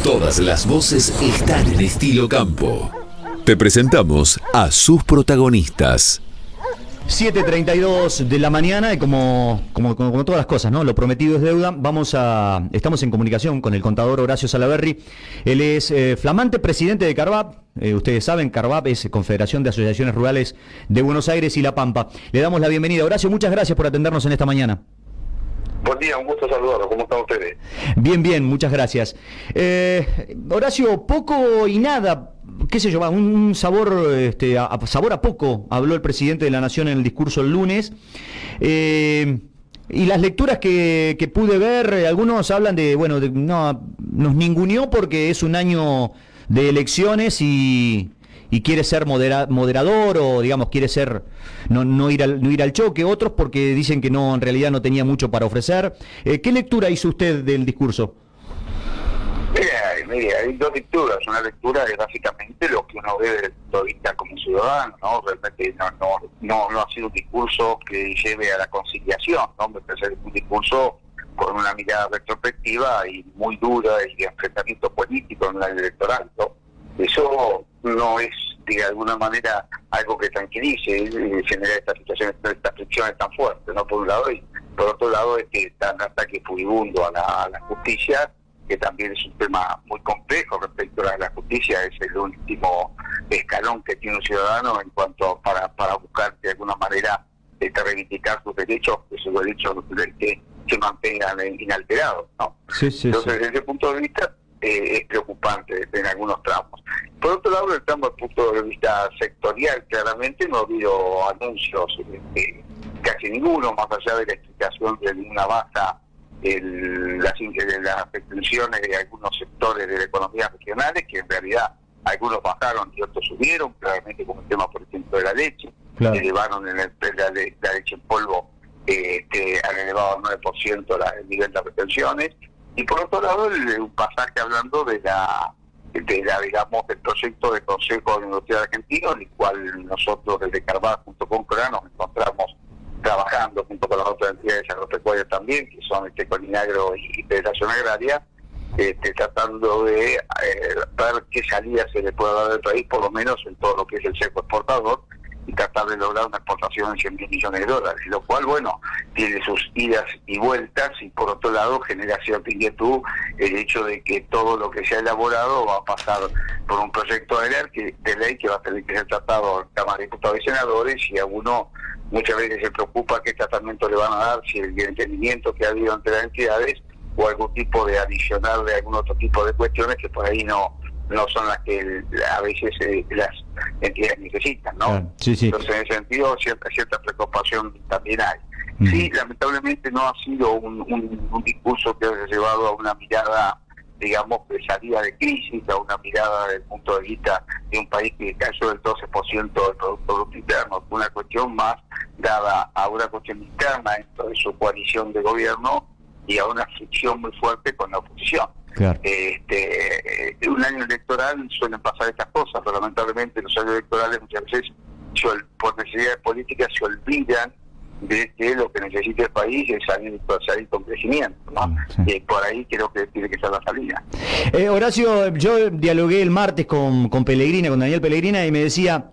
Todas las voces están en Estilo Campo. Te presentamos a sus protagonistas. 7:32 de la mañana y como todas las cosas, ¿no? Lo prometido es deuda. Estamos en comunicación con el contador Horacio Salaverry. Él es flamante presidente de Carvap. Ustedes saben, Carvap es Confederación de Asociaciones Rurales de Buenos Aires y La Pampa. Le damos la bienvenida. Horacio, muchas gracias por atendernos en esta mañana. Buen día, un gusto saludarlo. ¿Cómo están ustedes? Bien, muchas gracias. Horacio, poco y nada, qué sé yo, un sabor, sabor a poco, habló el presidente de la Nación en el discurso el lunes. Y las lecturas que pude ver, algunos hablan no, nos ninguneó porque es un año de elecciones y quiere ser moderador o digamos quiere ser no ir al choque, otros porque dicen que no, en realidad no tenía mucho para ofrecer. ¿Qué lectura hizo usted del discurso? Mira, hay dos lecturas. Una lectura es básicamente lo que uno ve desde el punto de vista como ciudadano, ¿no? Realmente no ha sido un discurso que lleve a la conciliación, ¿no? Me parece un discurso con una mirada retrospectiva y muy dura y de enfrentamiento político en el año electoral, ¿no? Eso no es, de alguna manera, algo que tranquilice, genera estas situaciones, estas fricciones tan fuertes, ¿no? Por un lado, y por otro lado, es que está un ataque furibundo a la justicia, que también es un tema muy complejo respecto a la justicia. Es el último escalón que tiene un ciudadano en cuanto para buscar de alguna manera reivindicar sus derechos, esos derechos que se mantengan inalterados, ¿no? Sí. Entonces, desde ese punto de vista, es preocupante en algunos tramos. Por otro lado, el tramo desde el punto de vista sectorial, claramente no ha habido anuncios, casi ninguno, más allá de la explicación de una baja las pretensiones de algunos sectores de la economía regionales, que en realidad algunos bajaron y otros subieron, claramente como el tema, por ejemplo, de la leche, claro. Que elevaron la leche en polvo, que han elevado al 9% el nivel de pretensiones. Y por otro lado, un pasaje hablando digamos, del proyecto de Consejo de Industria Argentino, en el cual nosotros desde Carvap junto con CRA nos encontramos trabajando junto con las otras entidades agropecuarias también, que son Colinagro y Federación Agraria, tratando de ver qué salida se le puede dar al país, por lo menos en todo lo que es el sector exportador, y tratar de lograr una exportación de 100.000 millones de dólares, lo cual, bueno, tiene sus idas y vueltas, y por otro lado genera cierta inquietud el hecho de que todo lo que se ha elaborado va a pasar por un proyecto de ley que va a tener que ser tratado en Cámara de Diputados y Senadores, y a uno muchas veces se preocupa qué tratamiento le van a dar, si el entendimiento que ha habido entre las entidades o algún tipo de adicional de algún otro tipo de cuestiones que por ahí no son las que a veces las entidades necesitan, ¿no? Sí. Entonces, en ese sentido, cierta preocupación también hay. Sí, lamentablemente no ha sido un discurso que haya llevado a una mirada, digamos, de salida de crisis, a una mirada desde el punto de vista de un país que cayó del 12% del Producto Bruto Interno, una cuestión más dada a una cuestión interna dentro de su coalición de gobierno y a una fricción muy fuerte con la oposición. Claro. Un año electoral suelen pasar estas cosas, pero lamentablemente los años electorales muchas veces, por necesidades políticas, se olvidan de que lo que necesita el país es salir con crecimiento, ¿no? Sí. Por ahí creo que tiene que ser la salida. Horacio, yo dialogué el martes con Pellegrina, con Daniel Pellegrina, y me decía,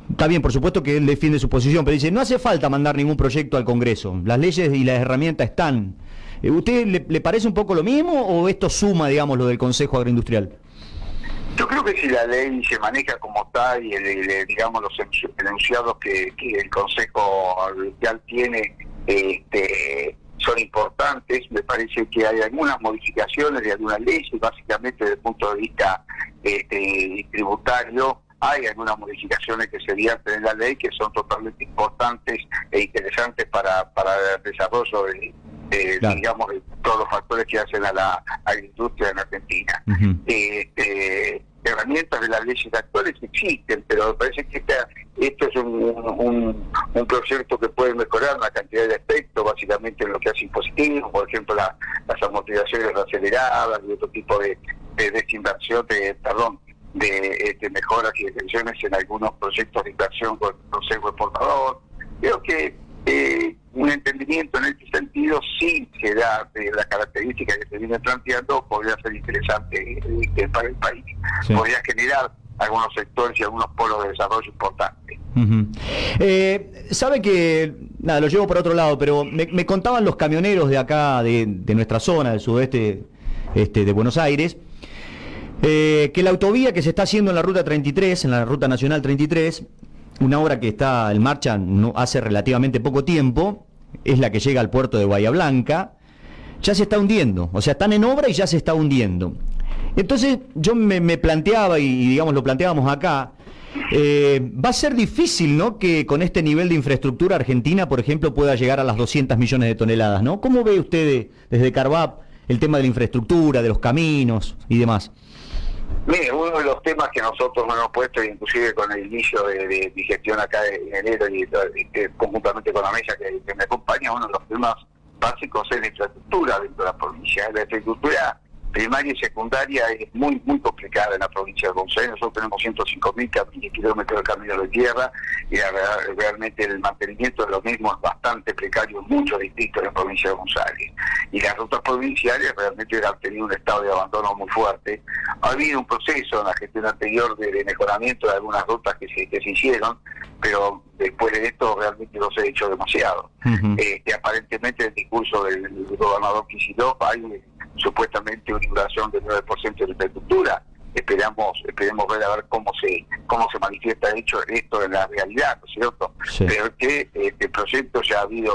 está bien, por supuesto que él defiende su posición, pero dice, no hace falta mandar ningún proyecto al Congreso, las leyes y las herramientas están. ¿Usted le parece un poco lo mismo o esto suma, digamos, lo del Consejo Agroindustrial? Yo creo que si la ley se maneja como está y digamos los enunciados que el Consejo Agroindustrial tiene son importantes, me parece que hay algunas modificaciones de algunas leyes, básicamente desde el punto de vista tributario. Hay algunas modificaciones que se vierten en la ley que son totalmente importantes e interesantes para el desarrollo claro. Digamos, de todos los factores que hacen a la industria en Argentina. Uh-huh. Herramientas de las leyes actuales existen, pero me parece que esto es un proyecto que puede mejorar una cantidad de aspectos, básicamente en lo que hace impositivo, por ejemplo las amortizaciones aceleradas y otro tipo de desinversión, de mejoras y extensiones en algunos proyectos de inversión con el Consejo Exportador. Creo que Un entendimiento en este sentido, sí se da la característica que se viene planteando, podría ser interesante para el país. Sí. Podría generar algunos sectores y algunos polos de desarrollo importantes. Sabe que, nada, lo llevo por otro lado, pero me contaban los camioneros de acá, de nuestra zona, del sudeste de Buenos Aires, que la autovía que se está haciendo en la Ruta 33, en la Ruta Nacional 33, una obra que está en marcha no hace relativamente poco tiempo, es la que llega al puerto de Bahía Blanca, ya se está hundiendo, o sea, están en obra y ya se está hundiendo. Entonces yo me planteaba, y digamos lo planteábamos acá, va a ser difícil, ¿no?, que con este nivel de infraestructura Argentina, por ejemplo, pueda llegar a las 200 millones de toneladas, ¿no? ¿Cómo ve usted desde Carvap el tema de la infraestructura, de los caminos y demás? Mire, uno de los temas que nosotros nos hemos puesto, inclusive con el inicio de mi gestión acá en enero y conjuntamente con la mesa que me acompaña, uno de los temas básicos es la infraestructura dentro de la provincia. La infraestructura primaria y secundaria es muy complicada en la provincia de Buenos Aires. Nosotros tenemos 105.000 kilómetros de camino de tierra y realmente el mantenimiento de lo mismo es bastante precario en muchos distritos de la provincia de Buenos Aires. Y las rutas provinciales realmente han tenido un estado de abandono muy fuerte. Ha habido un proceso en la gestión anterior de mejoramiento de algunas rutas que se hicieron, pero después de esto realmente no se ha hecho demasiado. Aparentemente el discurso del gobernador Kicillof hay supuestamente una inversión del 9% de la infraestructura. Esperemos ver a ver cómo se manifiesta esto en la realidad, ¿no es cierto? Sí. Pero que este proyecto ya ha habido,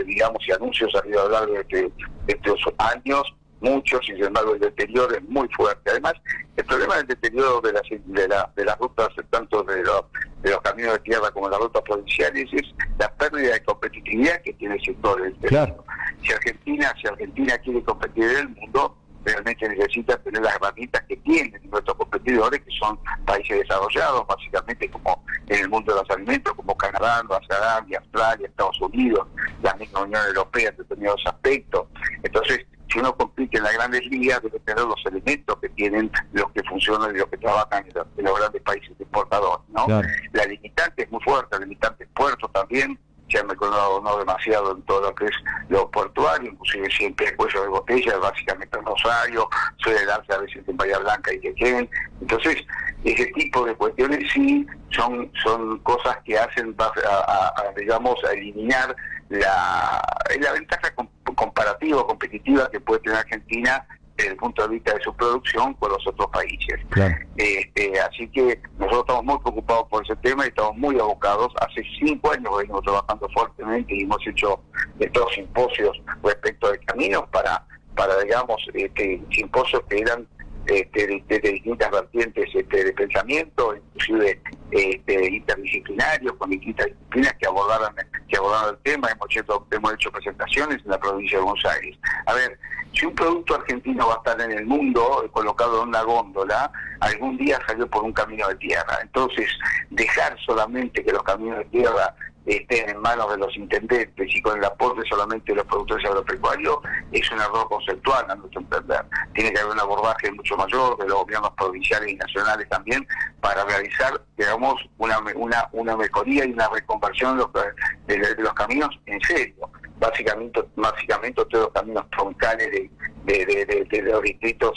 digamos, y anuncios ha habido a lo largo de estos años, muchos, y sin embargo el deterioro es muy fuerte. Además, el problema del deterioro de las rutas, tanto de los caminos de tierra como de las rutas provinciales, es la pérdida de competitividad que tiene el sector. Claro. Si Argentina quiere competir en el mundo, realmente necesita tener las herramientas que tienen nuestros competidores, que son países desarrollados, básicamente como en el mundo de los alimentos, como Canadá, Nueva Zelanda, Australia, Estados Unidos, la misma Unión Europea en determinados aspectos. Entonces, si uno compite en las grandes ligas, debe tener los elementos que tienen los que funcionan y los que trabajan en los grandes países exportadores, ¿no? Claro. La limitante es muy fuerte, la limitante es puerto también. Ya me he colado no demasiado en todo lo que es lo portuario, inclusive siempre el cuello de botella, básicamente en Rosario, suele darse a veces en Bahía Blanca y Quequén. Entonces, ese tipo de cuestiones sí son cosas que hacen, digamos, a eliminar la ventaja comparativa o competitiva que puede tener Argentina desde el punto de vista de su producción con los otros países. Claro. Así que nosotros estamos muy preocupados por ese tema y estamos muy abocados. Hace 5 años venimos trabajando fuertemente y hemos hecho estos simposios respecto de caminos para digamos, simposios que eran de distintas vertientes de pensamiento, inclusive interdisciplinarios, con distintas disciplinas que abordaron el tema. Hemos hecho presentaciones en la provincia de Buenos Aires. A ver, si un producto argentino va a estar en el mundo colocado en una góndola, algún día salió por un camino de tierra. Entonces, dejar solamente que los caminos de tierra estén en manos de los intendentes y con el aporte solamente de los productores agropecuarios es un error conceptual, a nuestro entender. Tiene que haber un abordaje mucho mayor de los gobiernos provinciales y nacionales también para realizar, digamos, una mejoría y una reconversión de los caminos en serio. Básicamente todos los caminos troncales de los distritos,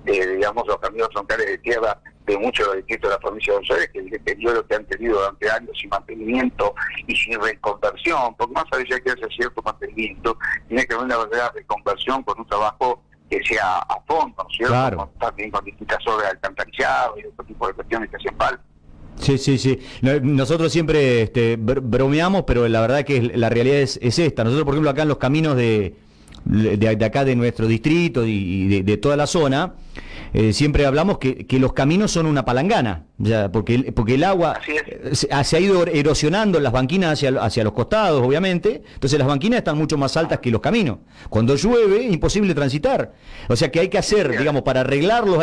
digamos, los caminos troncales de tierra de muchos de los distritos de la provincia de Buenos Aires, que el deterioro que han tenido durante años sin mantenimiento y sin reconversión, porque más allá de que haya cierto mantenimiento, tiene que haber una verdadera reconversión con un trabajo que sea a fondo, ¿no es cierto? Claro. También con distintas obras de alcantarillado y otro tipo de cuestiones que hacen falta. Sí. Nosotros siempre bromeamos, pero la verdad que la realidad es esta. Nosotros, por ejemplo, acá en los caminos de acá de nuestro distrito y de toda la zona, siempre hablamos que los caminos son una palangana, ya, porque el agua se ha ido erosionando las banquinas hacia los costados, obviamente. Entonces las banquinas están mucho más altas que los caminos. Cuando llueve, imposible transitar. O sea que hay que hacer, digamos, para arreglarlos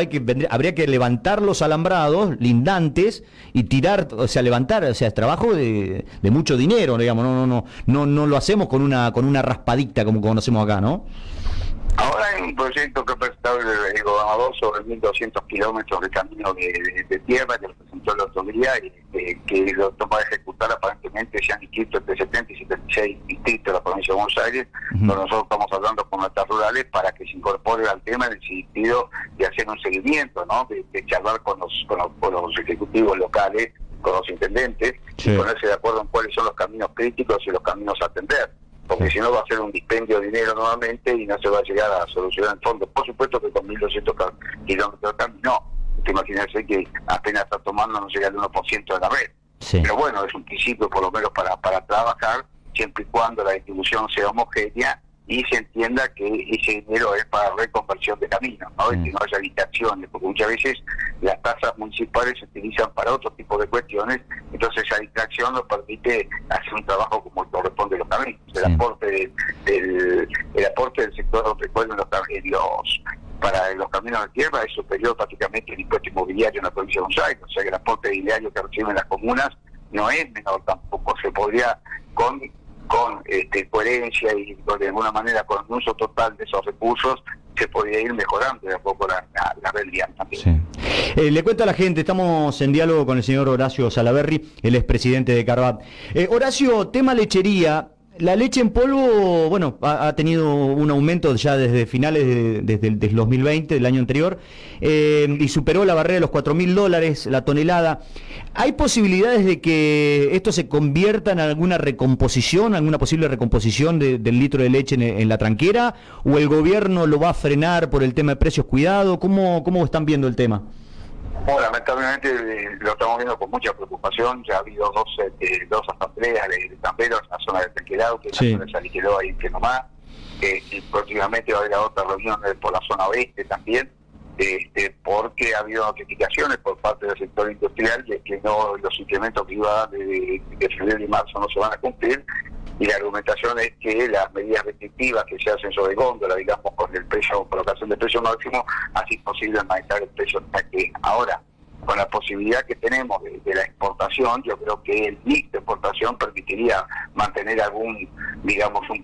habría que levantar los alambrados lindantes y tirar, o sea, levantar, o sea, es trabajo de mucho dinero, digamos. No lo hacemos con una raspadita como conocemos acá, ¿no? Ahora hay un proyecto que ha presentado el gobernador sobre 1.200 kilómetros de camino de tierra que lo presentó el otro día y que lo toma de ejecutar. Aparentemente se han inscrito entre 70 y 76 distritos de la provincia de Buenos Aires, donde nosotros estamos hablando con nuestras rurales para que se incorpore al tema en el sentido de hacer un seguimiento, ¿no? De charlar con los ejecutivos locales, con los intendentes, y ponerse de acuerdo en cuáles son los caminos críticos y los caminos a atender. Porque si no va a ser un dispendio de dinero nuevamente y no se va a llegar a solucionar el fondo. Por supuesto que con 1.200 kilómetros de camino, no. Te imaginarse que apenas está tomando no llega al 1% de la red. Sí. Pero bueno, es un principio por lo menos para trabajar, siempre y cuando la distribución sea homogénea y se entienda que ese dinero es para reconversión de caminos, ¿no? Y que no haya distracciones, porque muchas veces las tasas municipales se utilizan para otro tipo de cuestiones, entonces esa distracción nos permite hacer un trabajo como corresponde a los caminos. El aporte del sector agropecuario para los caminos de tierra es superior prácticamente al impuesto inmobiliario en la provincia de Buenos Aires, o sea que el aporte diario que reciben las comunas no es menor tampoco. Se podría con coherencia y de alguna manera con el uso total de esos recursos se podría ir mejorando de a poco la red vial también. Sí. Le cuento a la gente, estamos en diálogo con el señor Horacio Salaverry, él es presidente de Carvat. Horacio, tema lechería. La leche en polvo, bueno, ha tenido un aumento ya desde finales desde el 2020, del año anterior, y superó la barrera de los $4.000 la tonelada. ¿Hay posibilidades de que esto se convierta en alguna posible recomposición del litro de leche en la tranquera? ¿O el gobierno lo va a frenar por el tema de precios cuidado? ¿Cómo están viendo el tema? Bueno, lamentablemente lo estamos viendo con mucha preocupación. Ya ha habido dos asambleas de tamberos en la zona de Tequilao, que es la zona de San Niqueló, ahí en Quenomá. Y próximamente va a haber otra reunión por la zona oeste también, porque ha habido notificaciones por parte del sector industrial de que los incrementos que iba a dar de febrero y marzo no se van a cumplir. Y la argumentación es que las medidas restrictivas que se hacen sobre góndola, digamos, con el precio, colocación de precio máximo, hace imposible manejar el precio hasta que ahora, con la posibilidad que tenemos de la exportación, yo creo que el mix de exportación permitiría mantener un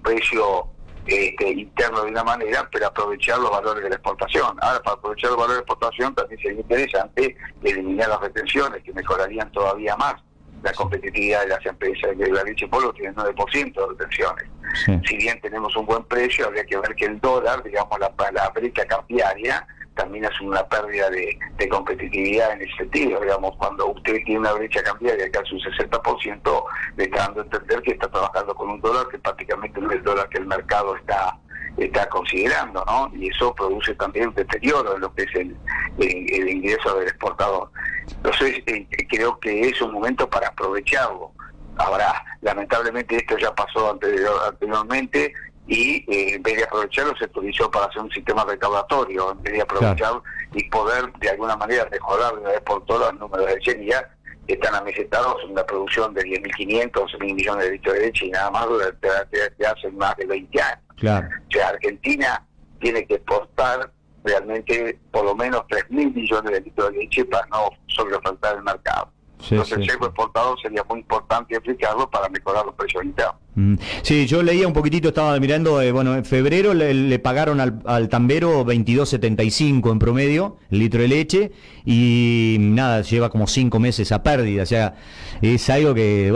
precio interno de una manera, pero aprovechar los valores de la exportación. Ahora, para aprovechar los valores de exportación también sería interesante eliminar las retenciones, que mejorarían todavía más la competitividad de las empresas. De la leche en polvo tiene 9% de retenciones. Sí. Si bien tenemos un buen precio, habría que ver que el dólar, digamos, la brecha cambiaria, también es una pérdida de competitividad en ese sentido. Digamos, cuando usted tiene una brecha cambiaria de casi un 60%, le está dando a entender que está trabajando con un dólar que prácticamente no es el dólar que el mercado está considerando, ¿no? Y eso produce también un deterioro en lo que es el ingreso del exportador. Entonces, creo que es un momento para aprovecharlo. Ahora, lamentablemente esto ya pasó anteriormente y en vez de aprovecharlo se utilizó para hacer un sistema recaudatorio, en vez de aprovechar y poder de alguna manera mejorar de una vez por todas el número de lecherías que están amesetados en una producción de 10.500, 11.000 millones de litros de leche y nada más desde hace más de 20 años. Claro. O sea, Argentina tiene que exportar realmente por lo menos 3.000 millones de litros de leche para no sobreofertar el mercado. Entonces el cerco exportador sería muy importante aplicarlo para mejorar los precios internos. Sí, yo leía un poquitito, estaba mirando, en febrero le pagaron al tambero 22.75 en promedio el litro de leche y nada, lleva como 5 meses a pérdida, o sea, es algo que,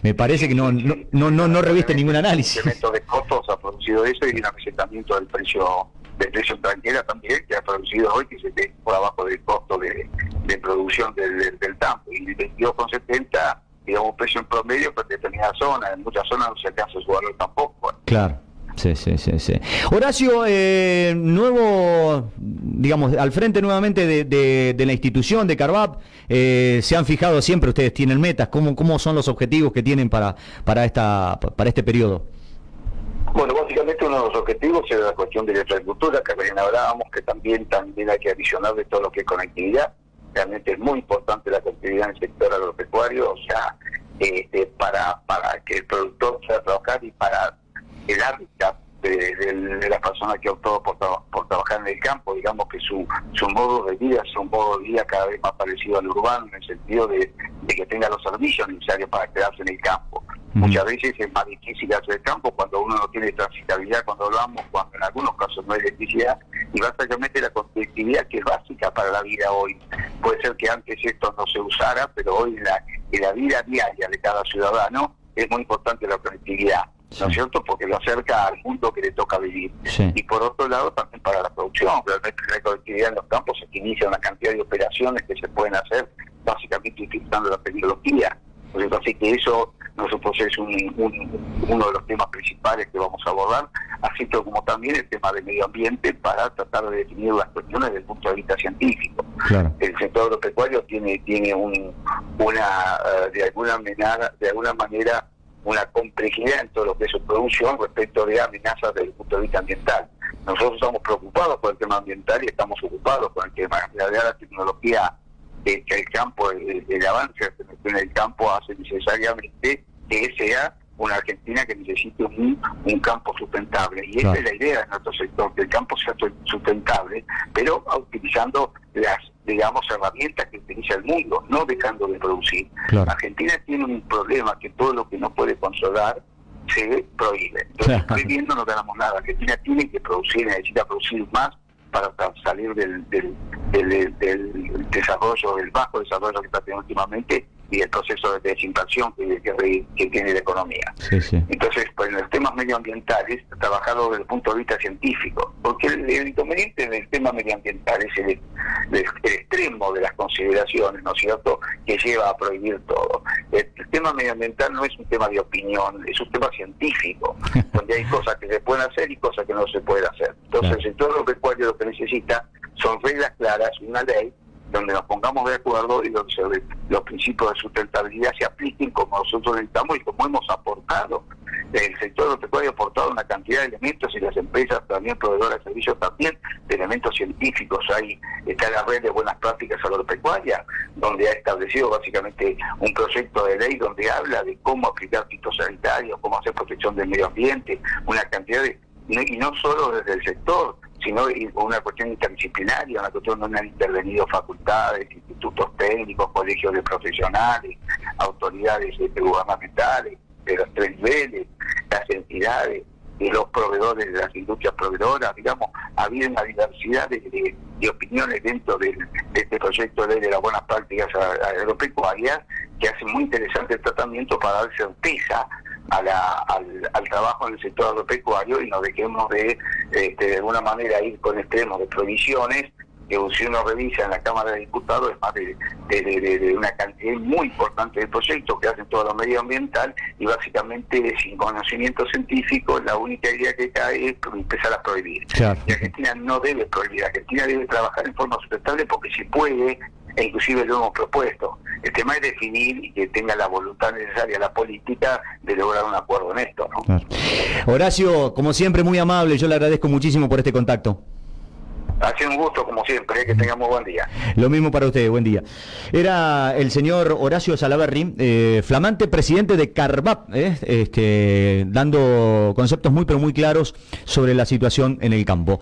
me parece que no reviste ningún análisis. El incremento de costos ha producido eso y un apresentamiento del precio en tranquera también, que ha producido hoy que se esté por abajo del costo de producción del tambo. Y el 22,70, digamos, precio en promedio para determinadas zonas. En muchas zonas no se alcanza su valor tampoco. Claro. Sí. Horacio, nuevo, digamos, al frente nuevamente de la institución de Carvat, se han fijado siempre, ustedes tienen metas, ¿cómo son los objetivos que tienen para este periodo? Bueno, básicamente uno de los objetivos es la cuestión de la infraestructura, que recién hablábamos, que también hay que adicionar de todo lo que es conectividad. Realmente es muy importante la conectividad en el sector agropecuario, o sea, para que el productor pueda trabajar y para el hábitat de las personas que optó por trabajar en el campo, digamos que su modo de vida es un modo de vida cada vez más parecido al urbano, en el sentido de que tenga los servicios necesarios para quedarse en el campo. Muchas veces es más difícil hacer el campo cuando uno no tiene transitabilidad, cuando hablamos, cuando en algunos casos no hay electricidad, y básicamente la conectividad que es básica para la vida hoy. Puede ser que antes esto no se usara, pero hoy en la vida diaria de cada ciudadano es muy importante la conectividad, ¿no es cierto? Porque lo acerca al mundo que le toca vivir. Sí. Y por otro lado también para la producción, realmente la conectividad en los campos se inicia una cantidad de operaciones que se pueden hacer básicamente utilizando la tecnología. Así que eso nosotros es uno de los temas principales que vamos a abordar, así como también el tema del medio ambiente para tratar de definir las cuestiones desde el punto de vista científico. Claro. El sector agropecuario tiene de alguna manera una complejidad en todo lo que es su producción respecto de amenazas desde el punto de vista ambiental. Nosotros estamos preocupados por el tema ambiental y estamos ocupados con el tema de la tecnología, que el campo, el avance en el campo hace necesariamente que sea una Argentina que necesite un campo sustentable. Y esa es la idea de nuestro sector, que el campo sea sustentable, pero utilizando las, digamos, herramientas que utiliza el mundo, no dejando de producir. Claro. Argentina tiene un problema, que todo lo que no puede controlar se prohíbe. Entonces, prohibiendo no ganamos nada. Argentina tiene que producir, necesita producir más para salir del desarrollo, del bajo desarrollo que está teniendo últimamente y el proceso de desinflación que tiene la economía. Sí, sí. Entonces, pues en los temas medioambientales, trabajarlo desde el punto de vista científico, porque el inconveniente del tema medioambiental es el extremo de las consideraciones, ¿no es cierto?, que lleva a prohibir todo. El tema medioambiental no es un tema de opinión, es un tema científico, donde hay cosas que se pueden hacer y cosas que no se pueden hacer. Entonces, el sector agropecuario lo que necesita son reglas claras, una ley, donde nos pongamos de acuerdo y donde los principios de sustentabilidad se apliquen como nosotros necesitamos y como hemos aportado. El sector agropecuario ha aportado una cantidad de elementos y las empresas también, proveedoras de servicios también, de elementos científicos. Está la red de buenas prácticas agropecuarias, donde ha establecido básicamente un proyecto de ley donde habla de cómo aplicar fitosanitarios, cómo hacer protección del medio ambiente, una cantidad de... Y no solo desde el sector, sino una cuestión interdisciplinaria, una cuestión donde han intervenido facultades, institutos técnicos, colegios de profesionales, autoridades gubernamentales de los 3 niveles, las entidades, de los proveedores de las industrias proveedoras, digamos, ha habido una diversidad de opiniones dentro de este proyecto de ley de las buenas prácticas agropecuarias que hace muy interesante el tratamiento para dar certeza al trabajo en el sector agropecuario y no dejemos de alguna manera ir con extremos de provisiones que si uno revisa en la Cámara de Diputados es más de una cantidad muy importante de proyectos que hacen todo lo medioambiental y básicamente sin conocimiento científico la única idea que cae es empezar a prohibir. Claro. Y Argentina no debe prohibir, Argentina debe trabajar en forma sustentable porque si puede, e inclusive lo hemos propuesto. El tema es definir y que tenga la voluntad necesaria la política de lograr un acuerdo en esto, ¿no? Claro. Horacio, como siempre, muy amable, yo le agradezco muchísimo por este contacto. Ha sido un gusto, como siempre, que tengamos buen día. Lo mismo para usted, buen día. Era el señor Horacio Salaverry, flamante presidente de Carvap, dando conceptos muy pero muy claros sobre la situación en el campo.